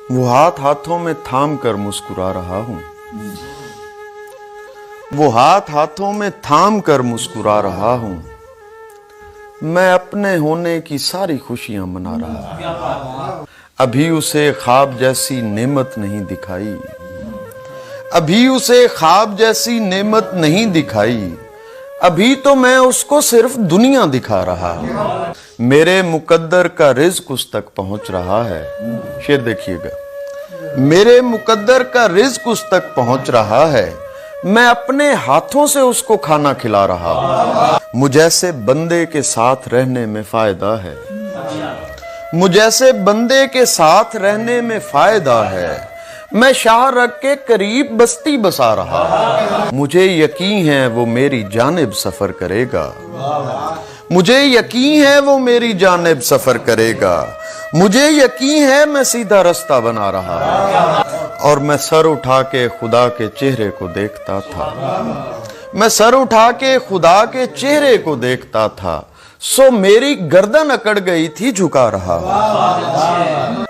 वो हाथ हाथों में थाम कर मुस्कुरा रहा हूं, वो हाथ हाथों में थाम कर मुस्कुरा रहा हूं। मैं अपने होने की सारी खुशियां मना रहा हूं। अभी उसे ख्वाब जैसी नेमत नहीं दिखाई, अभी उसे ख्वाब जैसी नेमत नहीं दिखाई। अभी तो मैं उसको सिर्फ दुनिया दिखा रहा हूं। मेरे मुकद्दर का रिज़्क उस तक पहुंच रहा है। शेर देखिएगा, मेरे मुकद्दर का रिज़्क उस तक पहुंच रहा है। मैं अपने हाथों से उसको खाना खिला रहा हूं। मुझ ऐसे बंदे के साथ रहने में फायदा है, मुझ ऐसे बंदे के साथ रहने में फायदा है। मैं शाहरग के करीब बस्ती बसा रहा हूं। मुझे यकीन है वो मेरी जानिब सफर करेगा, मुझे यकीन है वो मेरी जानिब सफर करेगा। मुझे यकीन है मैं सीधा रास्ता बना रहा हूं। और मैं सर उठा के खुदा के चेहरे को देखता था, मैं सर उठा के खुदा के चेहरे को देखता था। सो मेरी गर्दन अकड़ गई थी, झुका रहा हूं।